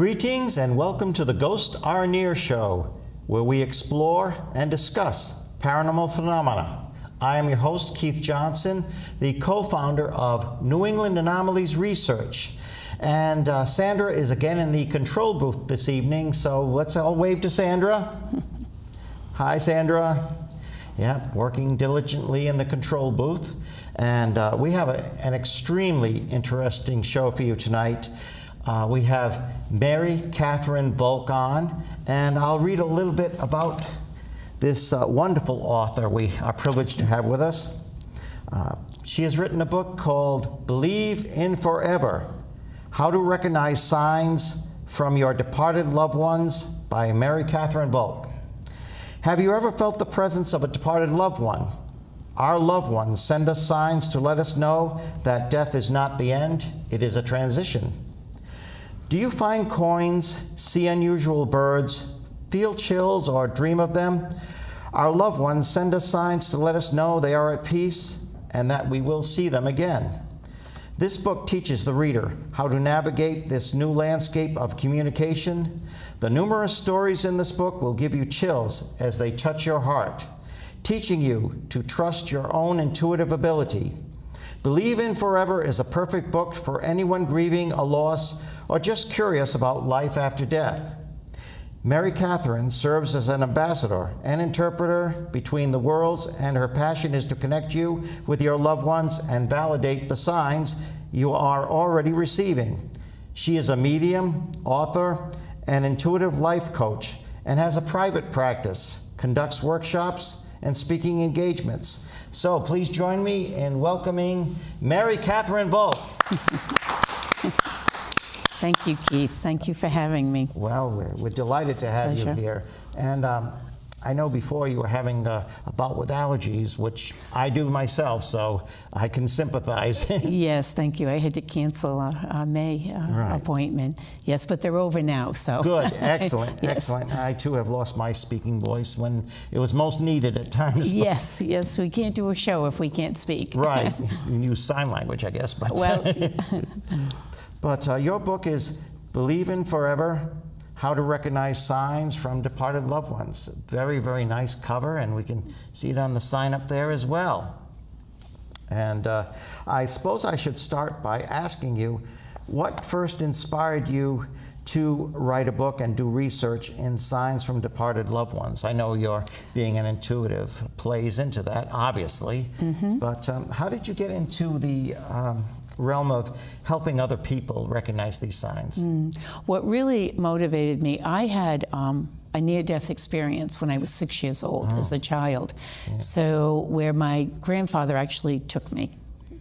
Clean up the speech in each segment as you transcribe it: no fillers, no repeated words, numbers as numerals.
Greetings and welcome to the Ghost N.E.A.R show, where we explore and discuss paranormal phenomena. I am your host, Keith Johnson, the co-founder of New England Anomalies Research. And Sandra is again in the control booth this evening, so let's all wave to Sandra. Hi, Sandra. Yeah, working diligently in the control booth. And we have an extremely interesting show for you tonight. We have Mary Catherine Volk on, and I'll read a little bit about this wonderful author we are privileged to have with us. She has written a book called Believe in Forever: How to Recognize Signs from Your Departed Loved Ones by Mary Catherine Volk. Have you ever felt the presence of a departed loved one? Our loved ones send us signs to let us know that death is not the end, it is a transition. Do you find coins, see unusual birds, feel chills, or dream of them? Our loved ones send us signs to let us know they are at peace and that we will see them again. This book teaches the reader how to navigate this new landscape of communication. The numerous stories in this book will give you chills as they touch your heart, teaching you to trust your own intuitive ability. Believe in Forever is a perfect book for anyone grieving a loss or just curious about life after death. Mary Catherine serves as an ambassador and interpreter between the worlds, and her passion is to connect you with your loved ones and validate the signs you are already receiving. She is a medium, author, and intuitive life coach, and has a private practice, conducts workshops, and speaking engagements. So please join me in welcoming Mary Catherine Volk. Thank you, Keith. Thank you for having me. Well, we're delighted to have you here. And I know before you were having a bout with allergies, which I do myself, so I can sympathize. Yes, thank you. I had to cancel a May appointment. Yes, but they're over now, so. Good, excellent, Yes. excellent. I too have lost my speaking voice when it was most needed at times. Yes, yes, we can't do a show if we can't speak. Right, you can use sign language, I guess. But Well. But your book is Believe in Forever: How to Recognize Signs from Departed Loved Ones. Very, very nice cover, and we can see it on the sign up there as well. And I suppose I should start by asking you, what first inspired you to write a book and do research in signs from departed loved ones? I know your being an intuitive plays into that, obviously. Mm-hmm. But how did you get into the realm of helping other people recognize these signs? What really motivated me, I had a near-death experience when I was 6 years old as a child. Yeah. So where my grandfather actually took me.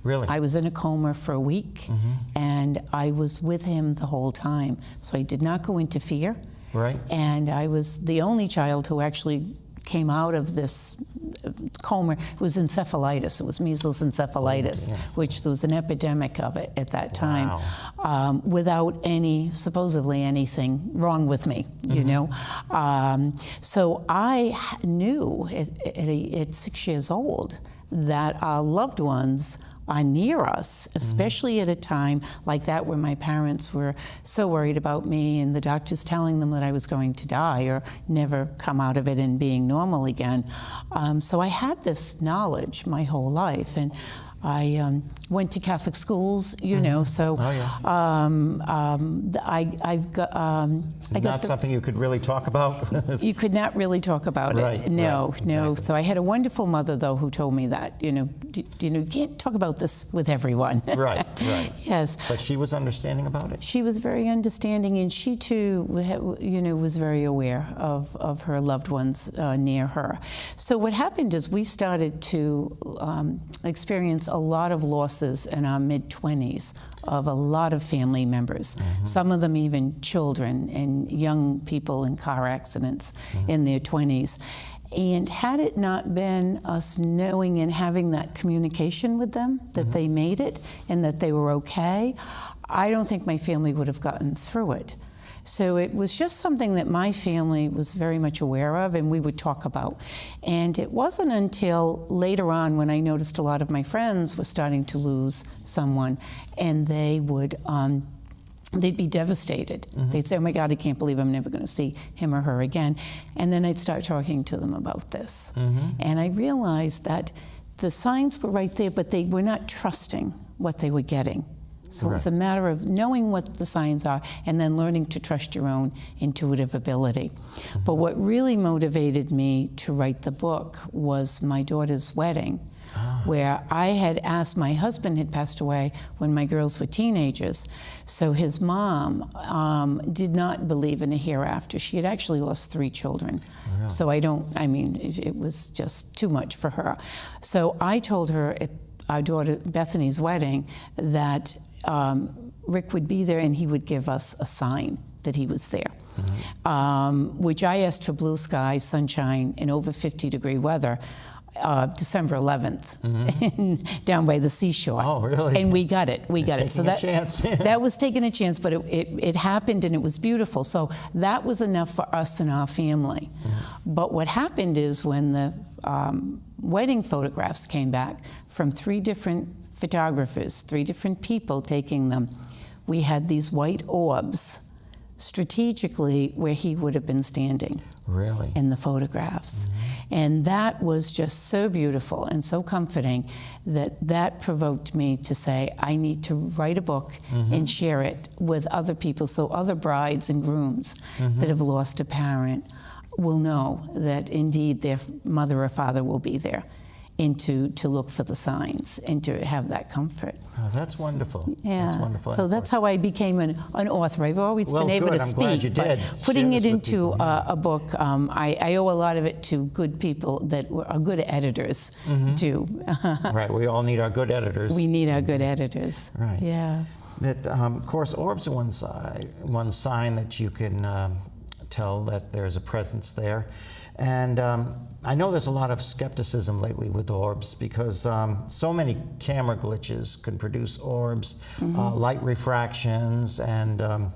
Really? I was in a coma for a week, and I was with him the whole time. So I did not go into fear. Right. And I was the only child who actually came out of this coma. It was encephalitis. It was measles encephalitis, which there was an epidemic of it at that time, without supposedly anything wrong with me, you know. So I knew at 6 years old that our loved ones are near us, especially at a time like that where my parents were so worried about me and the doctors telling them that I was going to die or never come out of it and being normal again. So I had this knowledge my whole life, and I went to Catholic schools, you know, so I've got... Not something you could really talk about? You could not really talk about it. No, right, no. exactly. So I had a wonderful mother, though, who told me that, you can't talk about this with everyone. Right, right. Yes. But she was understanding about it? She was very understanding, and she, too, was very aware of her loved ones near her. So what happened is we started to experience a lot of losses in our mid-20s of a lot of family members, some of them even children and young people in car accidents in their 20s. And had it not been us knowing and having that communication with them, that they made it and that they were okay, I don't think my family would have gotten through it. So it was just something that my family was very much aware of and we would talk about. And it wasn't until later on when I noticed a lot of my friends were starting to lose someone, and they would they'd be devastated. They'd say, oh my God, I can't believe I'm never going to see him or her again. And then I'd start talking to them about this. And I realized that the signs were right there, but they were not trusting what they were getting. So it's a matter of knowing what the signs are and then learning to trust your own intuitive ability. But what really motivated me to write the book was my daughter's wedding, where I had asked, my husband had passed away when my girls were teenagers, so his mom did not believe in a hereafter. She had actually lost 3 children. Really? So it was just too much for her. So I told her at our daughter Bethany's wedding that Rick would be there and he would give us a sign that he was there. Which I asked for blue skies, sunshine, and over 50-degree weather. December 11th, down by the seashore. Oh, really? And we got it. We got it. So that chance. that was taking a chance, but it happened and it was beautiful. So that was enough for us and our family. But what happened is when the wedding photographs came back from 3 different photographers, 3 different people taking them, we had these white orbs strategically where he would have been standing. Really? In the photographs. And that was just so beautiful and so comforting that provoked me to say, I need to write a book and share it with other people so other brides and grooms that have lost a parent will know that indeed their mother or father will be there, and to look for the signs and to have that comfort. Oh, that's wonderful. Yeah. That's wonderful. So that's how I became an author. I've always been able to I'm glad you speak, did. but putting Share it this with into people. a book, I owe a lot of it to good people that are good editors, too. Right, we all need our good editors. We need our good editors. Right. Yeah. That, of course, orbs are one sign that you can tell that there's a presence there. And I know there's a lot of skepticism lately with orbs because so many camera glitches can produce orbs, light refractions, and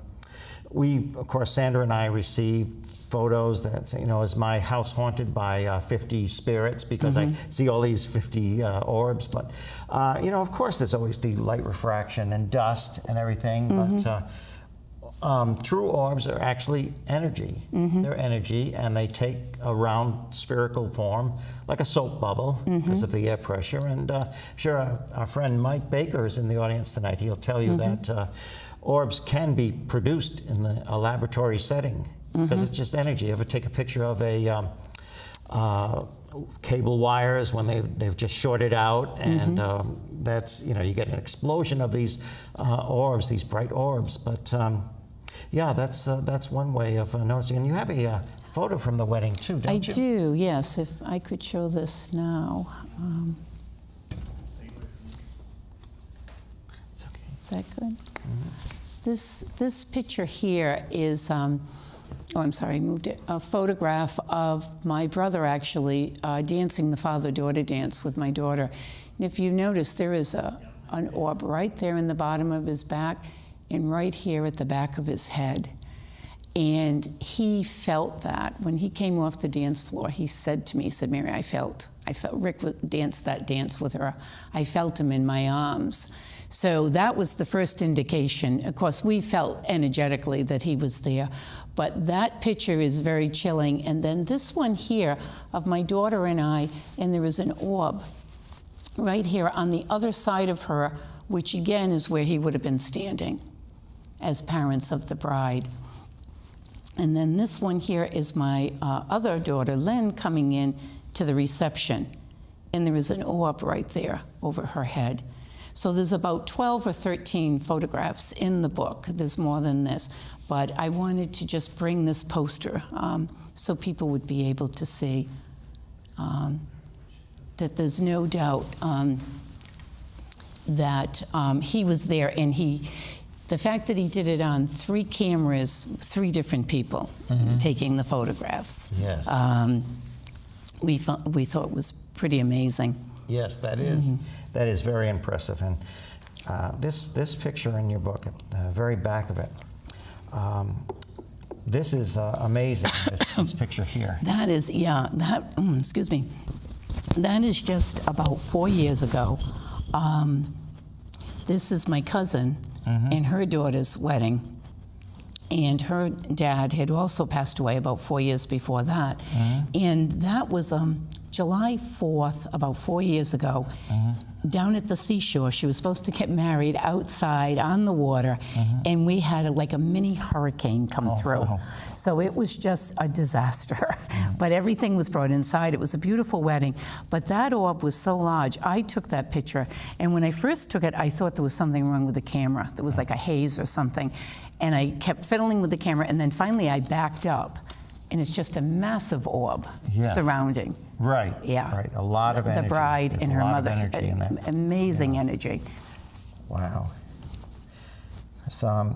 we, of course, Sandra and I receive photos that say, is my house haunted by 50 spirits because I see all these 50 orbs. But, of course, there's always the light refraction and dust and everything, but true orbs are actually energy. They're energy, and they take a round spherical form, like a soap bubble, because of the air pressure. And sure, our friend Mike Baker is in the audience tonight. He'll tell you that orbs can be produced in a laboratory setting, because it's just energy. Ever take a picture of a cable wires when they've just shorted out, and that's, you get an explosion of these orbs, these bright orbs. But yeah, that's one way of noticing. And you have a photo from the wedding too, don't you? I do, yes. If I could show this now. It's okay. Is that good? This picture here is, oh, I'm sorry, I moved it. A photograph of my brother actually dancing the father-daughter dance with my daughter. And if you notice, there is an orb right there in the bottom of his back and right here at the back of his head. And he felt that. When he came off the dance floor, he said to me, he said, Mary, I felt Rick danced that dance with her. I felt him in my arms. So that was the first indication. Of course, we felt energetically that he was there, but that picture is very chilling. And then this one here of my daughter and I, and there is an orb right here on the other side of her, which again is where he would have been standing as parents of the bride. And then this one here is my other daughter, Lynn, coming in to the reception. And there is an orb right there over her head. So there's about 12 or 13 photographs in the book. There's more than this. But I wanted to just bring this poster so people would be able to see that there's no doubt that he was there, and the fact that he did it on 3 cameras, 3 different people taking the photographs. Yes. We thought was pretty amazing. Yes, that is very impressive. And this picture in your book, at the very back of it, this is amazing. This picture here. That is, excuse me. That is just about 4 years ago. This is my cousin and her daughter's wedding. And her dad had also passed away about 4 years before that. And that was July 4th, about 4 years ago, down at the seashore. She was supposed to get married outside on the water, and we had like a mini hurricane come through. Wow. So it was just a disaster. But everything was brought inside. It was a beautiful wedding. But that orb was so large. I took that picture, and when I first took it, I thought there was something wrong with the camera. There was like a haze or something. And I kept fiddling with the camera, and then finally I backed up, and it's just a massive orb surrounding. Right. Yeah. Right. A lot of energy. The bride There's and a her lot mother. of energy in that. Amazing energy. Wow. So,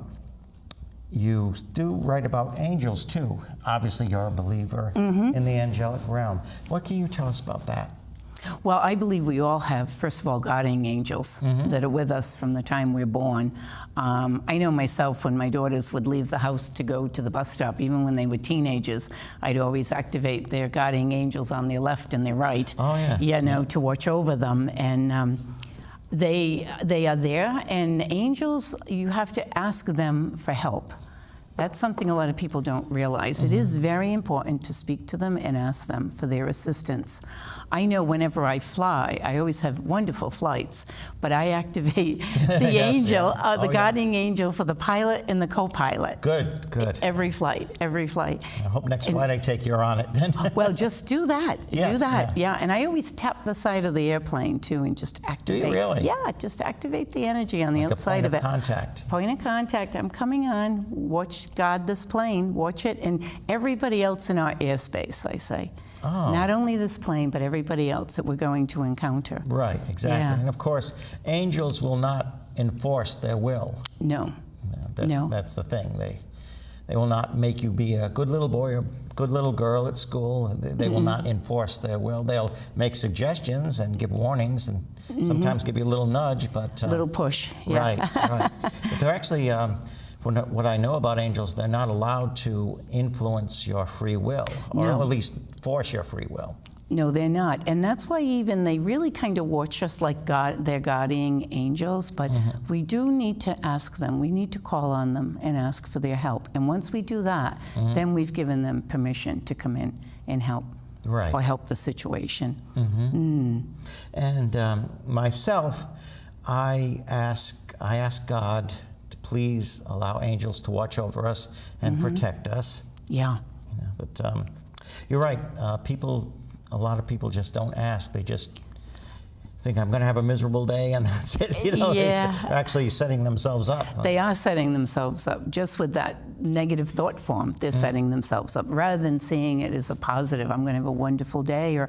you do write about angels too. Obviously, you're a believer in the angelic realm. What can you tell us about that? Well, I believe we all have, first of all, guardian angels that are with us from the time we're born. I know myself, when my daughters would leave the house to go to the bus stop, even when they were teenagers, I'd always activate their guardian angels on their left and their right, to watch over them. And they are there, and angels, you have to ask them for help. That's something a lot of people don't realize. It is very important to speak to them and ask them for their assistance. I know whenever I fly, I always have wonderful flights, but I activate the angel, the guardian angel for the pilot and the co-pilot. Good, good. Every flight. I hope next flight I take you're on it then. Well, just do that. Yes, do that. Yeah, and I always tap the side of the airplane too and just activate. Do you really? Yeah, just activate the energy on the Like outside a of point it. of contact. Point of contact. I'm coming on. Watch, guard this plane. Watch it, and everybody else in our airspace, I say. Oh. Not only this plane, but everybody else that we're going to encounter. Right, exactly. Yeah. And of course, angels will not enforce their will. No. That's the thing. They will not make you be a good little boy or good little girl at school. They will not enforce their will. They'll make suggestions and give warnings and sometimes give you a little nudge, but Little push. Yeah. Right. But they're actually, what I know about angels, they're not allowed to influence your free will, or at least force your free will. No, they're not. And that's why even they really kind of watch us like they're guardian angels, but we do need to ask them. We need to call on them and ask for their help. And once we do that, then we've given them permission to come in and help. Right. Or help the situation. And myself, I ask God to please allow angels to watch over us and protect us. Yeah. But you're right. A lot of people just don't ask. They just think, I'm going to have a miserable day, and that's it. They're actually setting themselves up. They are setting themselves up. Just with that negative thought form, they're setting themselves up, rather than seeing it as a positive. I'm going to have a wonderful day, or,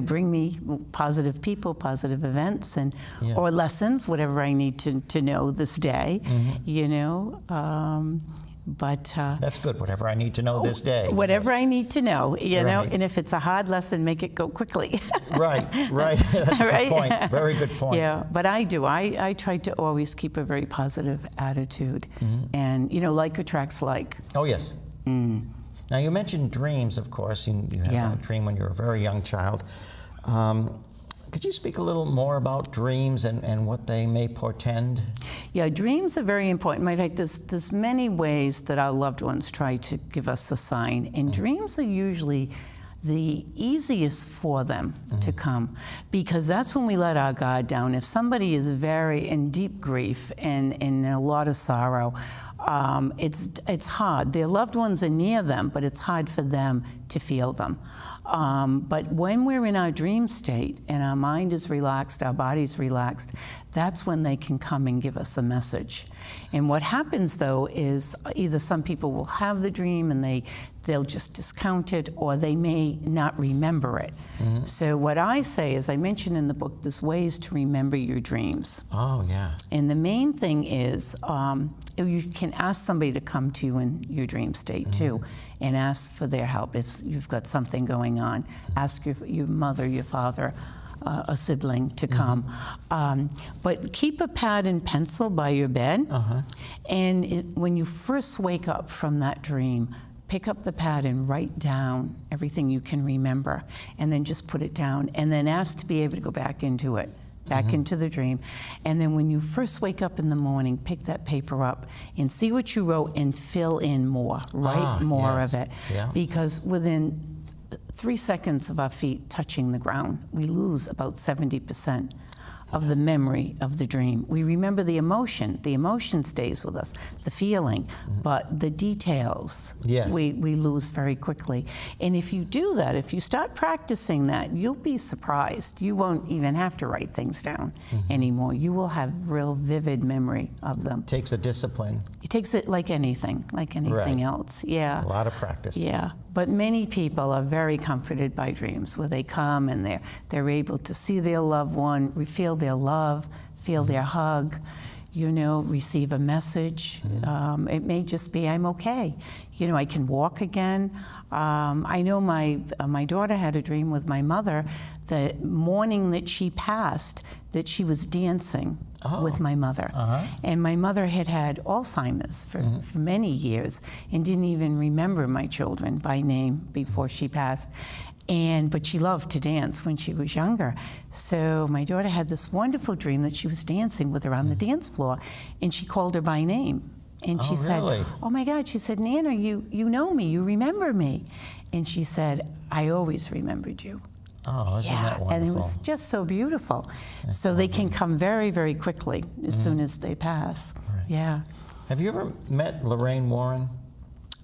bring me positive people, positive events, and or lessons, whatever I need to know this day, But that's good. Whatever I need to know this day. Whatever I need to know, know. Right. And if it's a hard lesson, make it go quickly. Right. That's a good point. Very good point. Yeah, but I do. I try to always keep a very positive attitude, and like attracts like. Oh yes. Now you mentioned dreams, of course. You had a dream when you were a very young child. Could you speak a little more about dreams and what they may portend? Yeah, dreams are very important. In fact, there's many ways that our loved ones try to give us a sign, and dreams are usually the easiest for them to come, because that's when we let our guard down. If somebody is very in deep grief and in a lot of sorrow, it's hard. Their loved ones are near them, but it's hard for them to feel them. But when we're in our dream state and our mind is relaxed, our body's relaxed, that's when they can come and give us a message. And what happens, though, is either some people will have the dream and they'll just discount it, or they may not remember it. So what I say is, I mentioned in the book, there's ways to remember your dreams. Oh, yeah. And the main thing is, you can ask somebody to come to you in your dream state, too, and ask for their help if you've got something going on. Ask your mother, your father, a sibling to come. But keep a pad and pencil by your bed, and when you first wake up from that dream, pick up the pad and write down everything you can remember, and then just put it down, and then ask to be able to go back into it back into the dream. And then when you first wake up in the morning, pick that paper up and see what you wrote and fill in more, write more of it. Yeah. Because within 3 seconds of our feet touching the ground, we lose about 70% of the memory of the dream. We remember the emotion. The emotion stays with us, the feeling, but the details we lose very quickly. And if you do that, if you start practicing that, you'll be surprised. You won't even have to write things down anymore. You will have real vivid memory of them. It takes a discipline. It takes it like anything else. Yeah. A lot of practice. Yeah. But many people are very comforted by dreams, where they come and they're able to see their loved one, feel their love, feel their hug, receive a message. It may just be, I'm okay. I can walk again. I know my daughter had a dream with my mother the morning that she passed, that she was dancing with my mother. And my mother had Alzheimer's for many years and didn't even remember my children by name before she passed. But she loved to dance when she was younger. So my daughter had this wonderful dream that she was dancing with her on the dance floor, and she called her by name. And she said, oh my God, she said, Nana, you know me, you remember me. And she said, I always remembered you. Oh, isn't that wonderful? And it was just so beautiful. That's so they can come very, very quickly as soon as they pass. Right. Yeah. Have you ever met Lorraine Warren?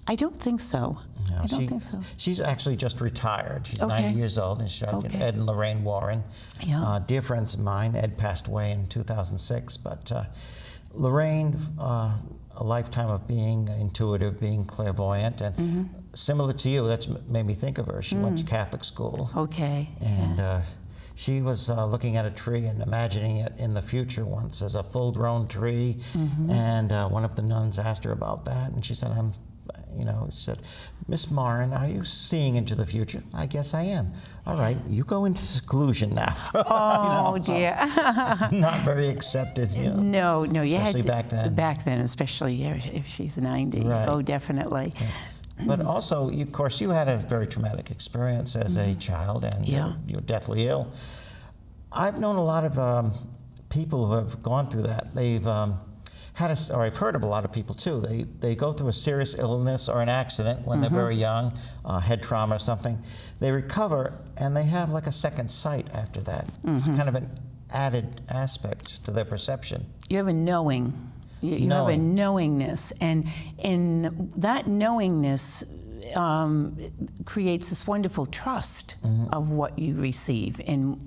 I don't think so. No, I don't think so. She's actually just retired. She's 90 years old, and she's Ed and Lorraine Warren. Yeah. Dear friends of mine. Ed passed away in 2006, but Lorraine, a lifetime of being intuitive, being clairvoyant, and similar to you, that's made me think of her. She went to Catholic school. Okay. And she was looking at a tree and imagining it in the future once as a full-grown tree. And one of the nuns asked her about that, and she said, said, Miss Morin, are you seeing into the future? I guess I am. All right, you go into seclusion now. Oh, dear. Not very accepted. No, especially back then. Back then, especially if she's 90. Right. Oh, definitely. Yeah. But also, of course, you had a very traumatic experience as a child, and you're deathly ill. I've known a lot of people who have gone through that. They've or I've heard of a lot of people too. They go through a serious illness or an accident when they're very young, head trauma or something. They recover and they have like a second sight after that. It's kind of an added aspect to their perception. You have a knowing. You have a knowingness, and that knowingness creates this wonderful trust of what you receive, and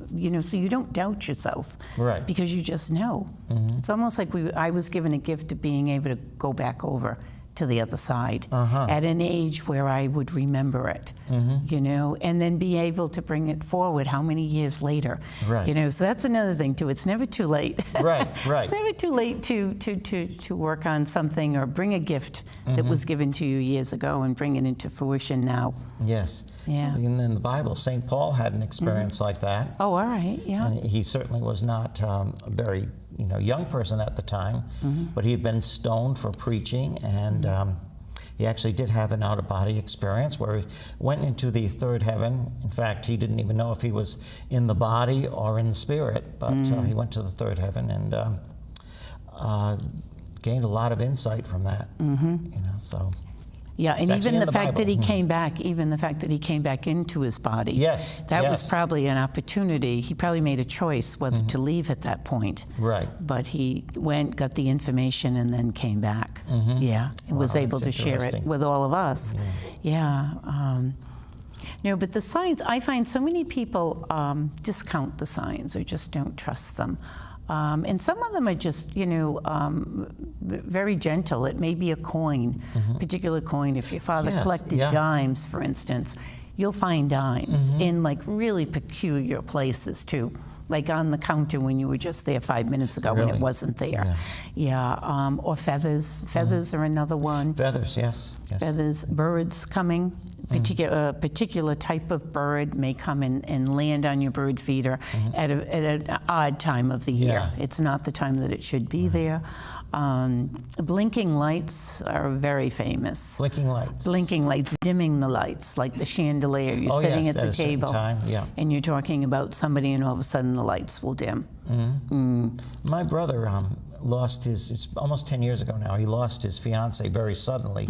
so you don't doubt yourself, right? Because you just know. It's almost like I was given a gift of being able to go back over to the other side at an age where I would remember it, and then be able to bring it forward how many years later, right? So that's another thing too. It's never too late. Right. It's never too late to work on something or bring a gift that was given to you years ago and bring it into fruition now. Yes. Yeah. And in the Bible, St. Paul had an experience like that. Oh, all right. Yeah. And he certainly was not a very young person at the time, but he had been stoned for preaching, and he actually did have an out-of-body experience where he went into the third heaven. In fact, he didn't even know if he was in the body or in the spirit, but he went to the third heaven and gained a lot of insight from that. So. Yeah, and even the fact that he came back, into his body. Yes. That was probably an opportunity. He probably made a choice whether to leave at that point. Right. But he went, got the information, and then came back. Yeah, and was able to share it with all of us. But the signs, I find so many people discount the signs or just don't trust them. And some of them are just, very gentle. It may be a coin, particular coin. If your father collected dimes, for instance, you'll find dimes in like really peculiar places too. Like on the counter when you were just there 5 minutes ago when it wasn't there. Or feathers. Feathers are another one. Feathers, yes. Feathers, birds coming. A particular type of bird may come and land on your bird feeder at an odd time of the year. It's not the time that it should be there. Blinking lights are very famous. Blinking lights. Blinking lights, dimming the lights, like the chandelier. You're sitting yes, at the a certain table, time, yeah. and you're talking about somebody, and all of a sudden the lights will dim. My brother lost it's almost 10 years ago now, he lost his fiancée very suddenly,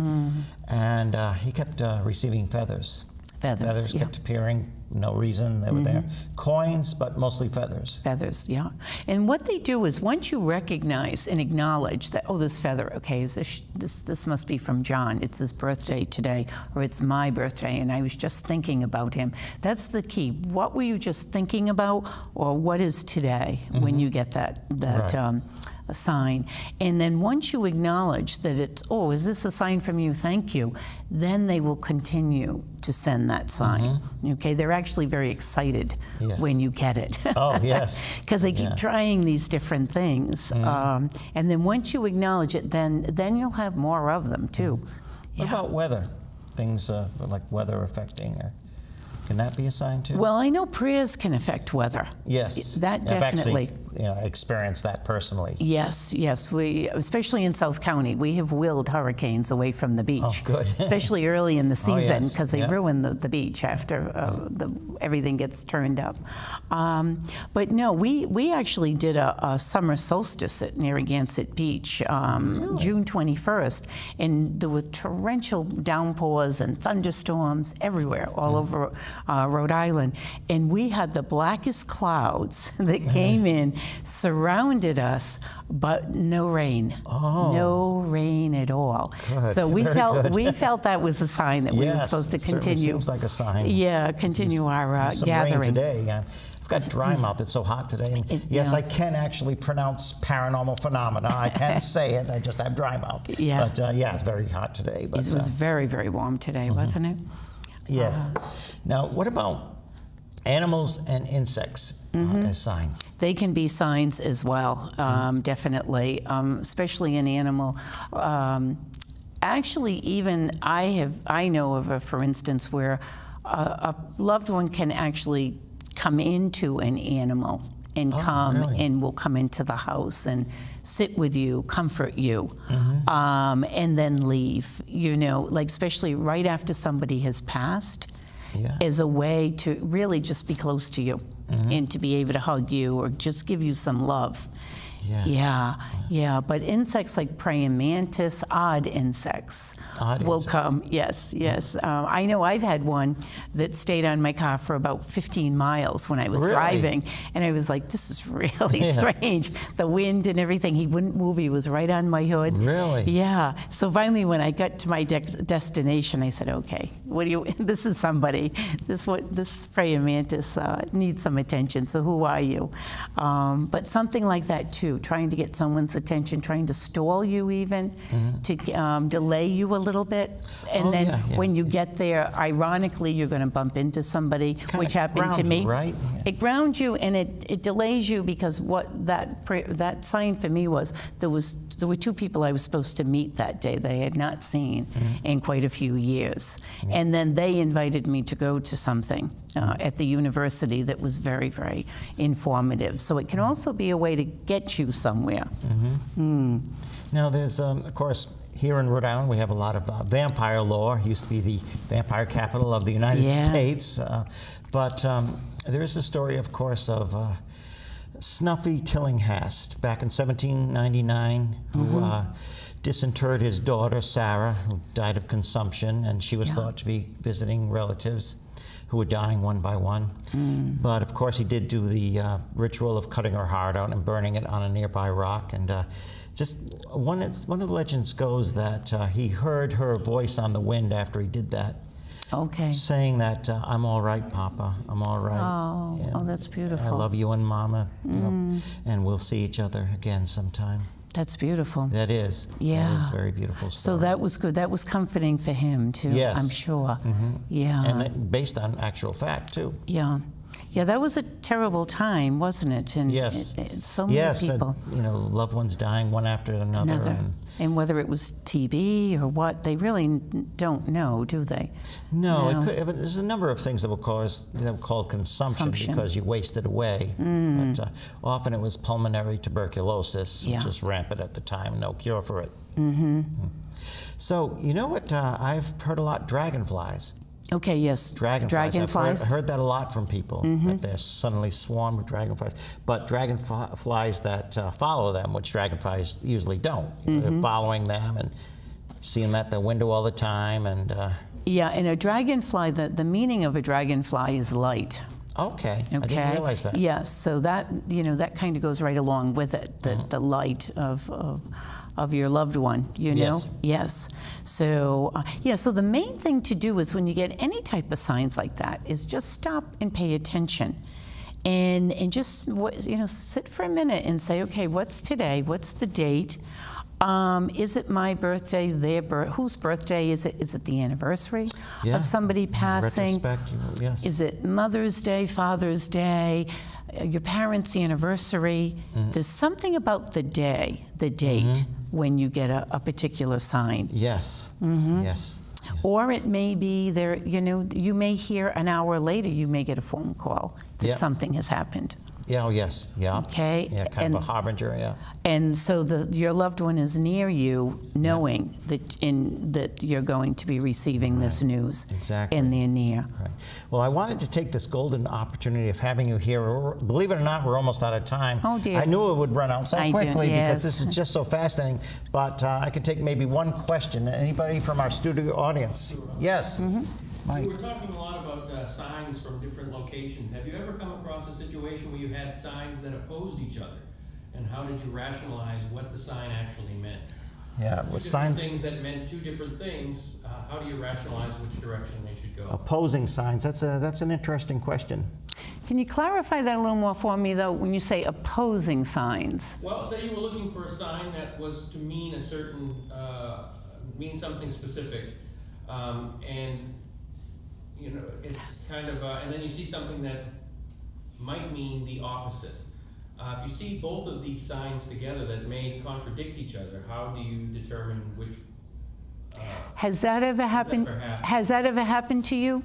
and he kept receiving feathers. Feathers Yeah. kept appearing, no reason, they were there. Coins, but mostly feathers. Feathers, yeah. And what they do is once you recognize and acknowledge that, oh, this feather, okay, is this must be from John. It's his birthday today, or it's my birthday, and I was just thinking about him. That's the key. What were you just thinking about, or what is today when you get that Right. a sign? And then once you acknowledge that it's, oh, is this a sign from you? Thank you. Then they will continue to send that sign. Okay, they're actually very excited Yes. when you get it. Oh, yes. Because they keep Yeah. trying these different things. And then once you acknowledge it, then you'll have more of them too. What about weather? Things like weather affecting, or can that be a sign too? Well, I know prayers can affect weather. Yes. That I've definitely. actually experienced that personally. Yes, we, especially in South County, we have willed hurricanes away from the beach. Oh, good. Especially early in the season, yes, because they yeah. ruin the beach after everything gets turned up. But no, we actually did a summer solstice at Narragansett Beach, June 21st, and there were torrential downpours and thunderstorms everywhere, all over Rhode Island, and we had the blackest clouds that came in, surrounded us, but no rain. Oh. No rain at all. Good. So we Very felt good. we felt that was a sign that we were Yes, supposed to it certainly continue. seems like a sign. Yeah, continue our Some gathering. rain today. I've got dry mouth. It's so hot today. And yes, yeah. I can actually pronounce paranormal phenomena. I can say it. I just have dry mouth. Yeah. But yeah, it's very hot today. But It was very, very warm today, wasn't it? yes. Now, what about animals and insects as signs? They can be signs as well, definitely, especially an animal. Actually, even I know of a, for instance, where a loved one can actually come into an animal and really? and will come into the house and sit with you, comfort you, and then leave. Like especially right after somebody has passed, Yeah. as a way to really just be close to you and to be able to hug you or just give you some love. Yes. Yeah. But insects like praying mantis, odd insects will come. Yes. I know I've had one that stayed on my car for about 15 miles when I was Really? driving, and I was like, this is really strange. The wind and everything, he wouldn't move. He was right on my hood. Really? Yeah. So finally, when I got to my destination, I said, okay, this is somebody. This praying mantis needs some attention. So who are you? But something like that too. Trying to get someone's attention, trying to stall you even, to delay you a little bit. And then when you get there, ironically, you're going to bump into somebody, which happened to me. Right? It grounds you and it delays you, because what that sign for me was, there were two people I was supposed to meet that day that I had not seen in quite a few years. And then they invited me to go to something at the university that was very, very informative. So it can also be a way to get you somewhere. Now, there's, of course, here in Rhode Island, we have a lot of vampire lore. It used to be the vampire capital of the United States. But there is a story, of course, of Snuffy Tillinghast back in 1799, who disinterred his daughter, Sarah, who died of consumption, and she was thought to be visiting relatives who were dying one by one. But of course, he did do the ritual of cutting her heart out and burning it on a nearby rock. And just one of the legends goes that he heard her voice on the wind after he did that, saying that I'm all right, Papa, I'm all right. Oh, that's beautiful. I love you and Mama, and we'll see each other again sometime. That's beautiful. That is. Yeah. That is a very beautiful story. So that was good. That was comforting for him too. Yes. I'm sure. Yeah. And based on actual fact too. Yeah. Yeah, that was a terrible time, wasn't it? And Yes. so many Yes, people. and, loved ones dying one after another. And whether it was TB or what, they really don't know, do they? No, No. It could, but there's a number of things that were called consumption because you wasted away. But, often it was pulmonary tuberculosis, which Yeah. was rampant at the time, no cure for it. So, you know what I've heard a lot? Dragonflies. Okay, yes. Dragonflies. I've heard that a lot from people, that they're suddenly swarmed with dragonflies. But dragonflies that follow them, which dragonflies usually don't. They're following them and see them at the window all the time. And Yeah, and a dragonfly, the meaning of a dragonfly is light. Okay, I didn't realize that. Yes, so that, that kind of goes right along with it, the light of your loved one, you know? Yes. Yes. So, so the main thing to do is when you get any type of signs like that is just stop and pay attention. And just, sit for a minute and say, okay, what's today? What's the date? Is it my birthday, whose birthday is it? Is it the anniversary of somebody passing? Retrospect, yes. Is it Mother's Day, Father's Day, your parents' anniversary? There's something about the day, the date, when you get a particular sign. Yes. Yes. Or it may be there, you may hear an hour later, you may get a phone call that something has happened. Yeah, oh, yes, yeah. Okay. Yeah, kind of a harbinger, yeah. And so your loved one is near you, knowing that you're going to be receiving this news. Exactly. And they're near. Right. Well, I wanted to take this golden opportunity of having you here. Believe it or not, we're almost out of time. Oh, dear. I knew it would run out so I do, quickly because yes. this is just so fascinating. But I could take maybe one question. Anybody from our studio audience? Yes. Mike. We were talking a lot about signs from different locations. Have you ever come across a situation where you had signs that opposed each other? And how did you rationalize what the sign actually meant? Yeah, Two with different signs. things that meant two different things. How do you rationalize which direction they should go? Opposing signs. That's an interesting question. Can you clarify that a little more for me, though, when you say opposing signs? Well, say you were looking for a sign that was to mean a certain, mean something specific, and it's kind of, and then you see something that might mean the opposite. If you see both of these signs together that may contradict each other, how do you determine which? Has that ever happened? Has that ever happened to you?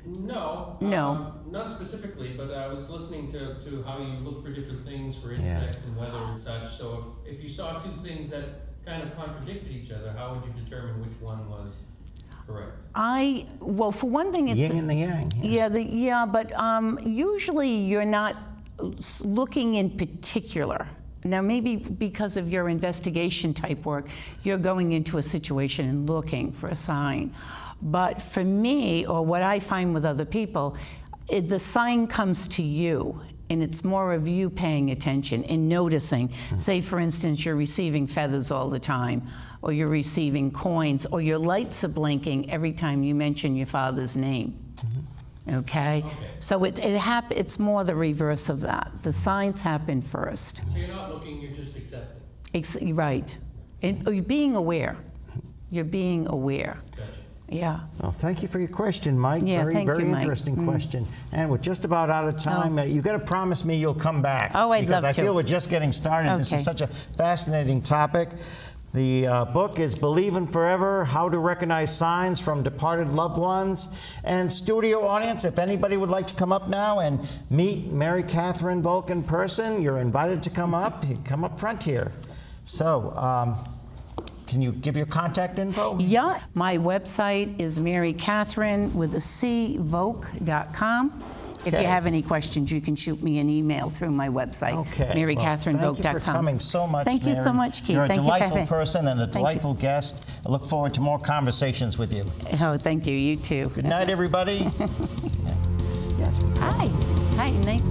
No. No. Not specifically, but I was listening to how you look for different things for insects and weather and such. So if you saw two things that kind of contradicted each other, how would you determine which one was correct? Well, for one thing, it's Yin and the yang. Yeah, but usually you're not looking in particular. Now, maybe because of your investigation type work, you're going into a situation and looking for a sign. But for me, or what I find with other people, the sign comes to you, and it's more of you paying attention and noticing. Say, for instance, you're receiving feathers all the time, or you're receiving coins, or your lights are blinking every time you mention your father's name. Okay? So it's more the reverse of that. The signs happen first. So you're not looking, you're just accepting. Right. And you're being aware. You're being aware. Gotcha. Yeah. Well, thank you for your question, Mike. Yeah, very, thank very you, Mike. interesting question. And we're just about out of time. You've got to promise me you'll come back. Oh, I'd because love to. I feel we're just getting started. This Okay. is such a fascinating topic. The book is Believin' Forever, How to Recognize Signs from Departed Loved Ones. And studio audience, if anybody would like to come up now and meet Mary Catherine Volk in person, you're invited to come up. You come up front here. So, can you give your contact info? Yeah. My website is marycatherine.com. If you have any questions, you can shoot me an email through my website, marycatherinevolk.com. Thank you for coming so much, Thank you Mary. so much, Keith. You're a Thank you for delightful having- person and a Thank you. delightful guest. I look forward to more conversations with you. Oh, thank you. You too. Good night, everybody. Yes. Hi. Hi. Night.